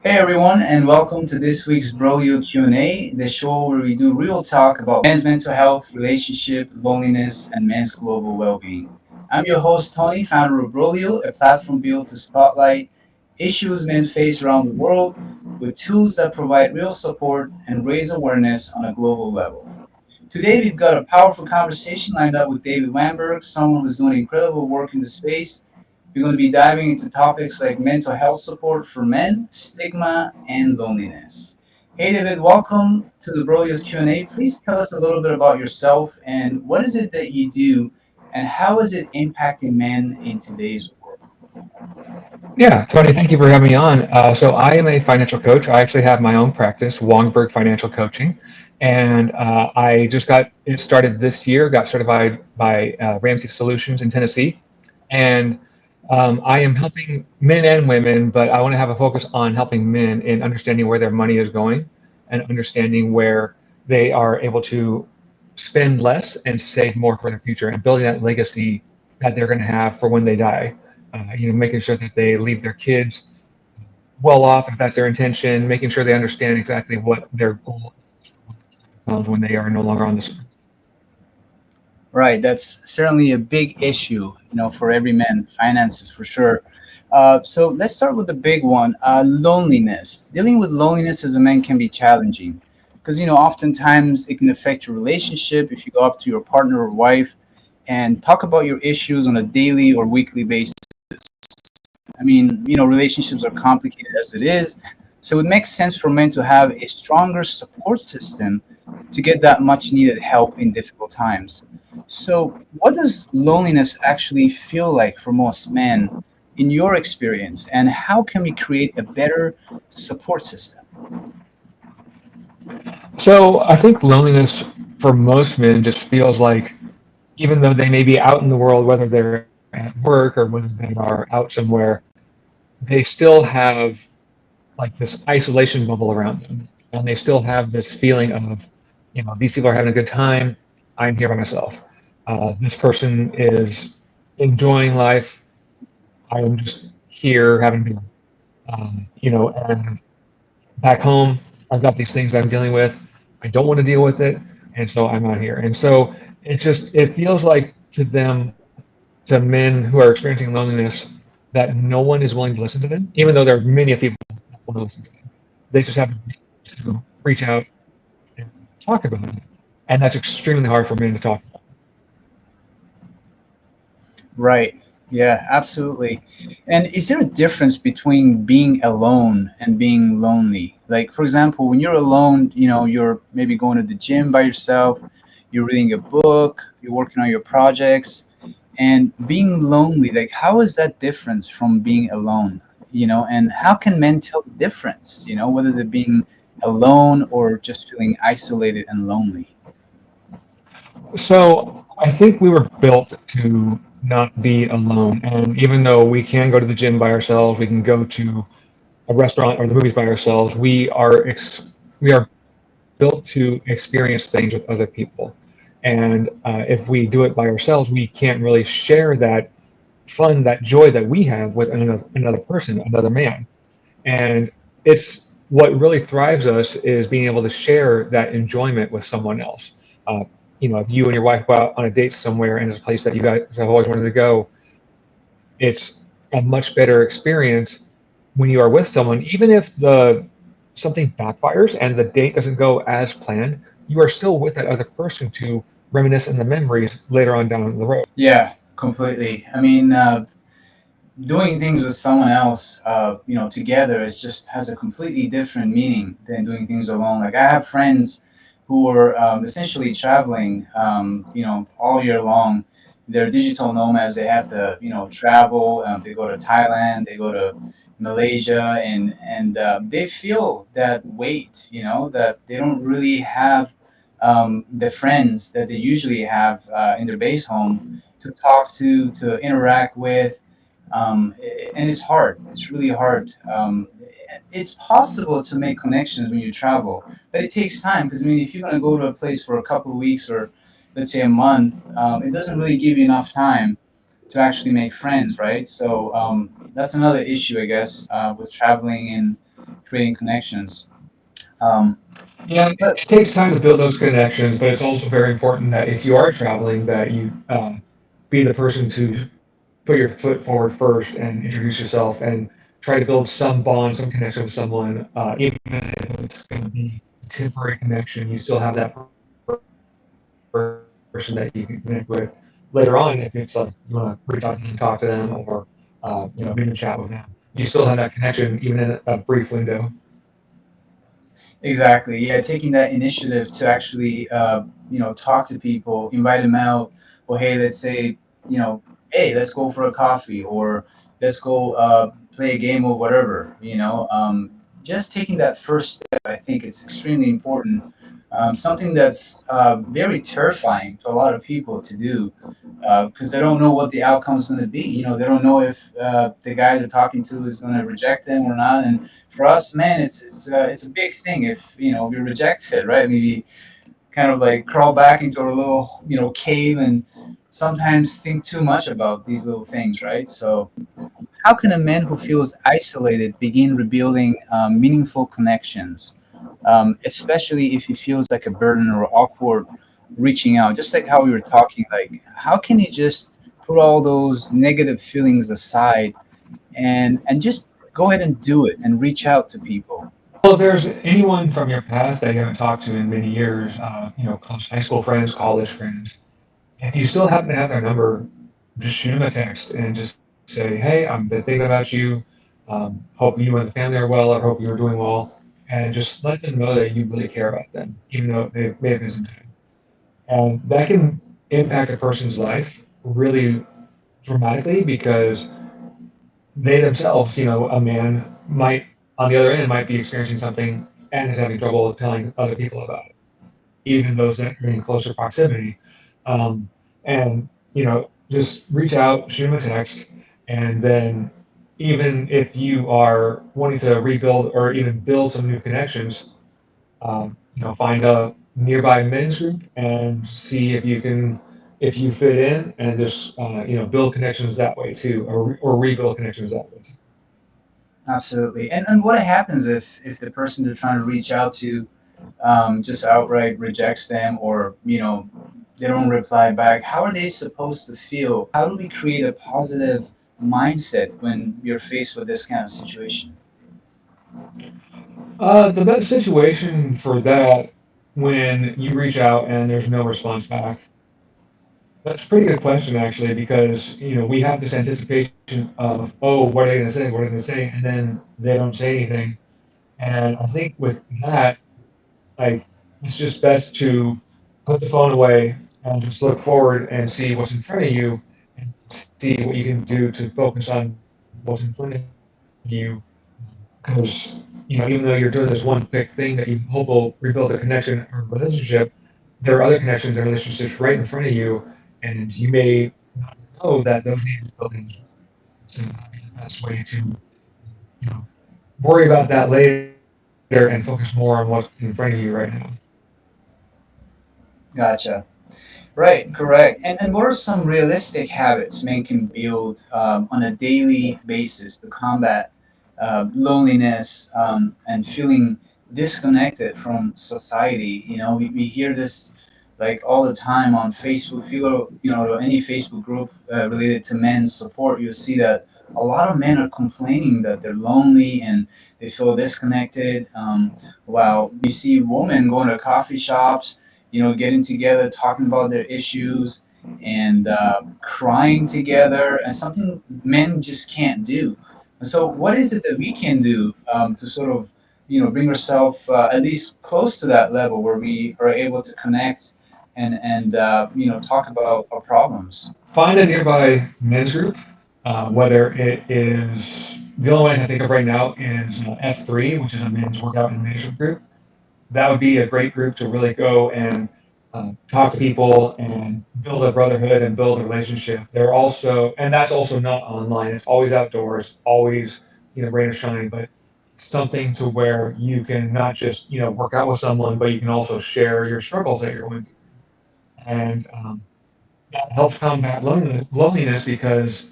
Hey everyone, and welcome to this week's Brolyo Q&A, the show where we do real talk about men's mental health, relationship, loneliness, and men's global well-being. I'm your host Tony, founder of Brolyo, a platform built to spotlight issues men face around the world with tools that provide real support and raise awareness on a global level. Today, we've got a powerful conversation lined up with David Wangberg, someone who's doing incredible work in the space. We're going to be diving into topics like mental health support for men, stigma, and loneliness. Hey, David, welcome to the Brolyos Q&A. Please tell us a little bit about yourself and what is it that you do and how is it impacting men in today's world? Yeah, Tony, thank you for having me on. So I am a financial coach. I actually have my own practice, Wangberg Financial Coaching, and I just got it started this year. Got certified by Ramsey Solutions in Tennessee, and I am helping men and women, but I want to have a focus on helping men in understanding where their money is going and understanding where they are able to spend less and save more for their future and building that legacy that they're going to have for when they die. Making sure that they leave their kids well off if that's their intention, making sure they understand exactly what their goal is when they are no longer on this earth. Right, that's certainly a big issue, for every man, finances for sure. So let's start with the big one, loneliness. Dealing with loneliness as a man can be challenging because, oftentimes it can affect your relationship if you go up to your partner or wife and talk about your issues on a daily or weekly basis. I mean, relationships are complicated as it is. So it makes sense for men to have a stronger support system to get that much needed help in difficult times. So, what does loneliness actually feel like for most men in your experience, and how can we create a better support system? So I think loneliness for most men just feels like even though they may be out in the world, whether they're at work or whether they are out somewhere, they still have like this isolation bubble around them. And they still have this feeling of, these people are having a good time. I'm here by myself. This person is enjoying life. I am just here having beer. And back home, I've got these things that I'm dealing with. I don't want to deal with it. And so I'm out here. And so it feels like to them, to men who are experiencing loneliness, that no one is willing to listen to them, even though there are many people that want to listen to them. They just haven't been able to reach out and talk about it. And that's extremely hard for men to talk about. Right. Yeah, absolutely. And is there a difference between being alone and being lonely? Like, for example, when you're alone, you're maybe going to the gym by yourself, you're reading a book, you're working on your projects, and being lonely, like, how is that different from being alone? And how can men tell the difference, whether they're being alone or just feeling isolated and lonely? So I think we were built to not be alone. And even though we can go to the gym by ourselves, we can go to a restaurant or the movies by ourselves, we are built to experience things with other people. And if we do it by ourselves, we can't really share that fun, that joy that we have with another person, another man. And it's what really thrives us is being able to share that enjoyment with someone else. Uh, if you and your wife go out on a date somewhere and it's a place that you guys have always wanted to go, it's a much better experience when you are with someone, even if the something backfires and the date doesn't go as planned, you are still with that other person to reminisce on the memories later on down the road. Yeah, completely. I mean, doing things with someone else, together, is just has a completely different meaning than doing things alone. Like I have friends who are essentially traveling, all year long. They're digital nomads. They have to, travel. They go to Thailand. They go to Malaysia, and they feel that weight. That they don't really have the friends that they usually have in their base home to talk to interact with, and it's hard. It's really hard. It's possible to make connections when you travel, but it takes time because I mean, if you're going to go to a place for a couple of weeks or let's say a month, it doesn't really give you enough time to actually make friends, right? So that's another issue, I guess, with traveling creating connections. Um, Yeah, but it takes time to build those connections, but it's also very important that if you are traveling, that you be the person to put your foot forward first and introduce yourself and try to build some bond, some connection with someone, even if it's going to be a temporary connection. You still have that person that you can connect with later on if it's like you want to reach out to them, talk to them, or be in a chat with them. You still have that connection even in a brief window. exactly, yeah, taking that initiative to actually, talk to people, invite them out, or hey, let's say, you know, hey, let's go for a coffee, or let's go play a game or whatever. Just taking that first step, I think it's extremely important. Something that's very terrifying to a lot of people to do, because they don't know what the outcome is going to be. They don't know if the guy they're talking to is going to reject them or not. And for us, man, it's a big thing if we reject it, right? Maybe kind of like crawl back into our little cave and sometimes think too much about these little things, right? So how can a man who feels isolated begin rebuilding meaningful connections, especially if he feels like a burden or awkward reaching out? Just like how we were talking, like how can he just put all those negative feelings aside and just go ahead and do it and reach out to people? Well, if there's anyone from your past that you haven't talked to in many years, close high school friends, college friends, if you still happen to have their number, just shoot them a text and just say, "Hey, I've been thinking about you. Hope you and the family are well, or hope you're doing well," and just let them know that you really care about them, even though they may have missed some time. And that can impact a person's life really dramatically because they themselves, a man might, on the other end, might be experiencing something and is having trouble telling other people about it, even those that are in closer proximity. Um, and, just reach out, shoot them a text, and then even if you are wanting to rebuild or even build some new connections, find a nearby men's group and see if you fit in and just, build connections that way too, or rebuild connections that way too. Absolutely. And what happens if the person they're trying to reach out to just outright rejects them, or they don't reply back? How are they supposed to feel? How do we create a positive mindset when you're faced with this kind of situation? The best situation for that when you reach out and there's no response back. That's a pretty good question actually, because we have this anticipation of, oh, what are they going to say? What are they going to say? And then they don't say anything. And I think with that, like, it's just best to put the phone away and just look forward and see what's in front of you and see what you can do to focus on what's in front of you. Because even though you're doing this one quick thing that you hope will rebuild a connection or relationship, there are other connections and relationships right in front of you, and you may not know that those need rebuilding as well. So that'd be the best way to, worry about that later and focus more on what's in front of you right now. Gotcha. Right, correct. And what are some realistic habits men can build on a daily basis to combat loneliness and feeling disconnected from society? We hear this like all the time on Facebook. If you go, to any Facebook group related to men's support, you'll see that a lot of men are complaining that they're lonely and they feel disconnected. While we see women going to coffee shops, getting together, talking about their issues, and crying together, and something men just can't do. And so, what is it that we can do to sort of, bring ourselves at least close to that level where we are able to connect and talk about our problems? Find a nearby men's group, whether it is the only one I can think of right now is F3, which is a men's workout and leadership group. That would be a great group to really go and talk to people and build a brotherhood and build a relationship. They're also, and that's also not online. It's always outdoors, always rain or shine, but something to where you can not just work out with someone, but you can also share your struggles that you're going through, and that helps combat loneliness because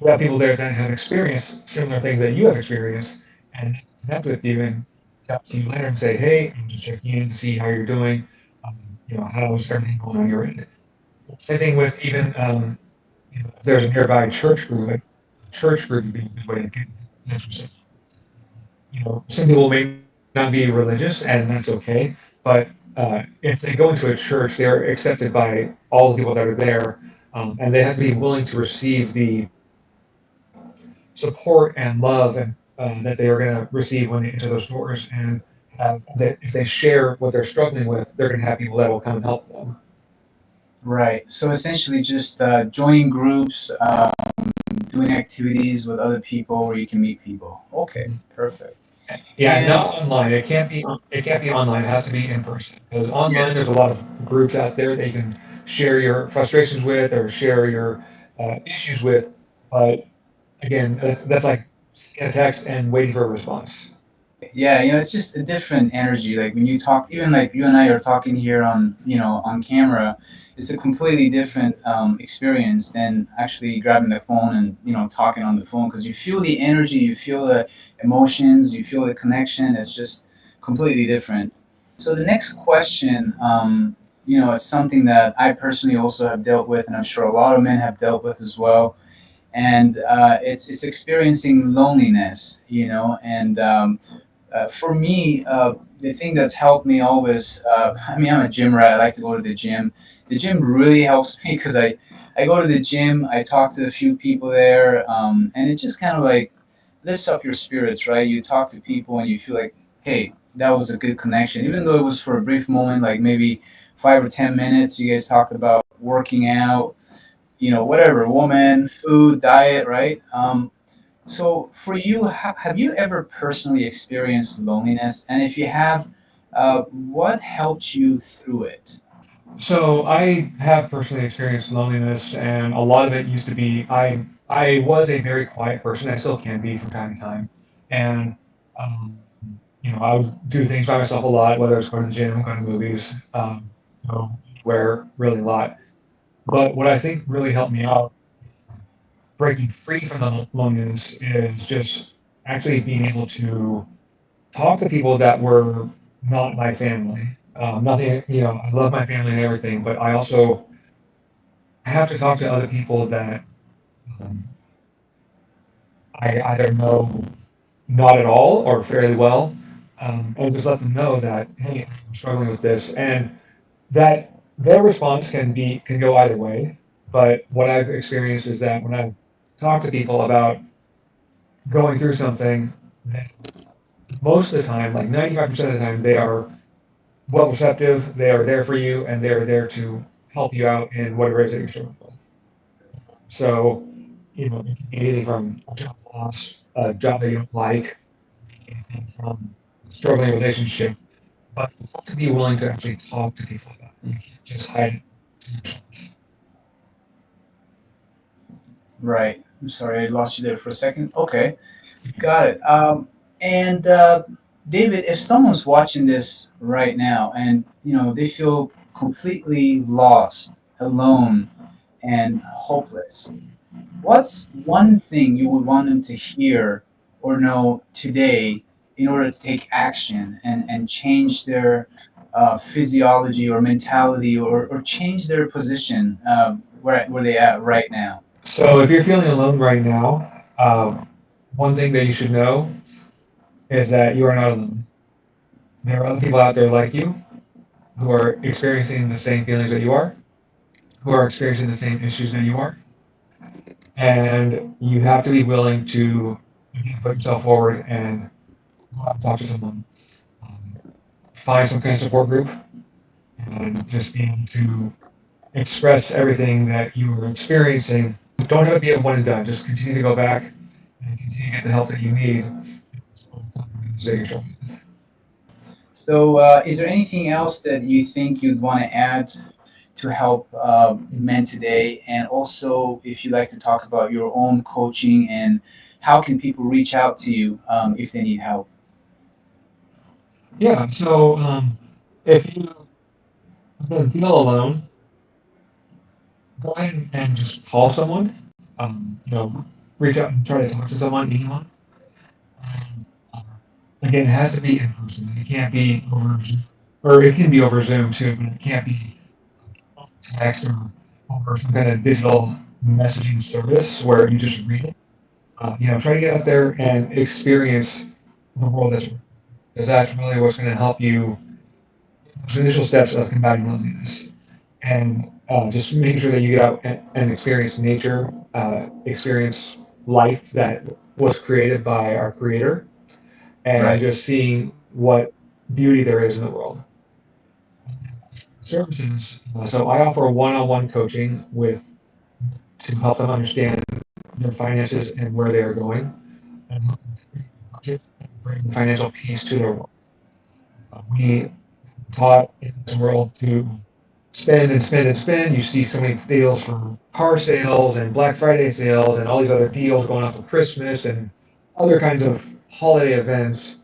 you have people there that have experienced similar things that you have experienced, and connect with you and talk to you later and say, hey, I'm just checking in to see how you're doing. How's everything going on your end? Same thing with even if there's a nearby church group, like a church group would be a good way to get connect with someone. Some people may not be religious, and that's okay. But if they go into a church, they're accepted by all the people that are there, and they have to be willing to receive the support and love that they are going to receive when they enter those doors, and have that if they share what they're struggling with, they're going to have people that will come and help them. Right. So essentially, just joining groups, doing activities with other people where you can meet people. Okay, perfect. Yeah, And not online. It can't be online. It has to be in person. Because yeah, online, there's a lot of groups out there that you can share your frustrations with or share your issues with. But again, that's like sending a text and waiting for a response. yeah, it's just a different energy. Like when you talk, even like you and I are talking here on, on camera, it's a completely different experience than actually grabbing the phone and, talking on the phone because you feel the energy, you feel the emotions, you feel the connection. It's just completely different. So the next question, it's something that I personally also have dealt with, and I'm sure a lot of men have dealt with as well. And it's experiencing loneliness, and for me, the thing that's helped me always, I mean, I'm a gym rat. I like to go to the gym. The gym really helps me because I go to the gym, I talk to a few people there, and it just kind of like lifts up your spirits, right? You talk to people and you feel like, hey, that was a good connection. Even though it was for a brief moment, like maybe 5 or 10 minutes, you guys talked about working out, whatever, woman, food, diet, right? So, for you, have you ever personally experienced loneliness? And if you have, what helped you through it? So I have personally experienced loneliness, and a lot of it used to be I was a very quiet person. I still can be from time to time, and I would do things by myself a lot, whether it's going to the gym, going to movies, anywhere really a lot. But what I think really helped me out breaking free from the loneliness is just actually being able to talk to people that were not my family. Nothing, I love my family and everything, but I also have to talk to other people that um, I either know not at all or fairly well, and just let them know that, hey, I'm struggling with this, and that their response can go either way. But what I've experienced is that when I've talked to people about going through something, that most of the time, like 95% of the time, they are well receptive, they are there for you, and they are there to help you out in whatever it is that you're struggling with. So, it can be anything from a job loss, a job that you don't like, anything from a struggling relationship, but you have to be willing to actually talk to people about it. You can't just hide it to yourself. Right. I'm sorry, I lost you there for a second. Okay, got it. And David, if someone's watching this right now and they feel completely lost, alone, and hopeless, what's one thing you would want them to hear or know today in order to take action and change their physiology or mentality or change their position where they at right now? So, if you're feeling alone right now, one thing that you should know is that you are not alone. There are other people out there like you who are experiencing the same feelings that you are, who are experiencing the same issues that you are, and you have to be willing to again, put yourself forward and go out and talk to someone. Um, Find some kind of support group and just be able to express everything that you are experiencing. Don't have it be a one and done. Just continue to go back and continue to get the help that you need. That you're struggling with. So, is there anything else that you think you'd want to add to help men today? And also, if you'd like to talk about your own coaching and how can people reach out to you if they need help? Yeah. So if you again feel alone, go ahead and just call someone. Reach out and try to talk to someone, anyone. again, it has to be in person. It can't be over Zoom, or it can be over Zoom too, but it can't be text or over some kind of digital messaging service where you just read it. Try to get out there and experience the world that's because that's really what's going to help you those initial steps of combating loneliness. And just making sure that you get out and experience nature, experience life that was created by our creator, and Right. just seeing what beauty there is in the world. Services. So I offer one-on-one coaching with to help them understand their finances and where they are going, and help them create a budget and bring financial peace to their world. We taught in this world to spend and spend and spend. You see so many deals for car sales and Black Friday sales and all these other deals going on for Christmas and other kinds of holiday events.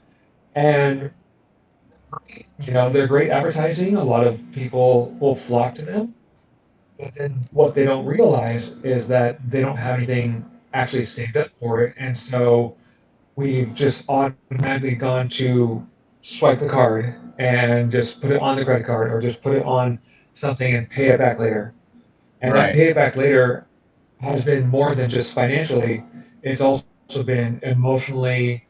And they're great advertising. A lot of people will flock to them. But then what they don't realize is that they don't have anything actually saved up for it. And so we've just automatically gone to swipe the card and just put it on the credit card or just put it on something and pay it back later. And that Right. pay it back later has been more than just financially, it's also been emotionally,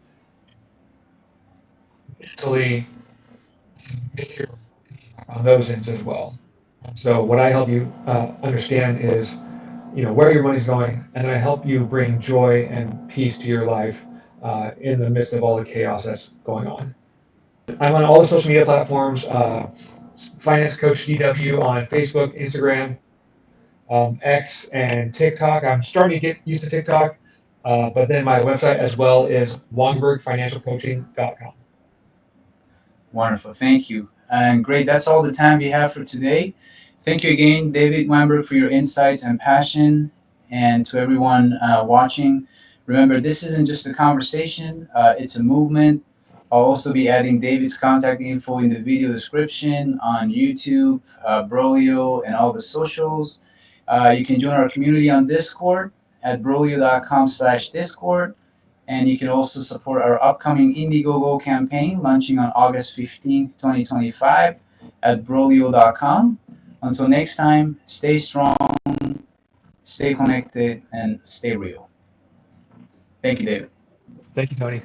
mentally, on those ends as well. So what I help you understand is, where your money's going, and I help you bring joy and peace to your life in the midst of all the chaos that's going on. I'm on all the social media platforms, Finance Coach DW on Facebook, Instagram, X, and TikTok. I'm starting to get used to TikTok, but then my website as well is wangbergfinancialcoaching.com. Wonderful. Thank you. And great. That's all the time we have for today. Thank you again, David Wangberg, for your insights and passion. And to everyone watching, remember, this isn't just a conversation, it's a movement. I'll also be adding David's contact info in the video description on YouTube, Brolyo, and all the socials. You can join our community on Discord at brolyo.com/Discord. And you can also support our upcoming Indiegogo campaign launching on August 15th, 2025 at brolio.com. Until next time, stay strong, stay connected, and stay real. Thank you, David. Thank you, Tony.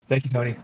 Thank you, Tony.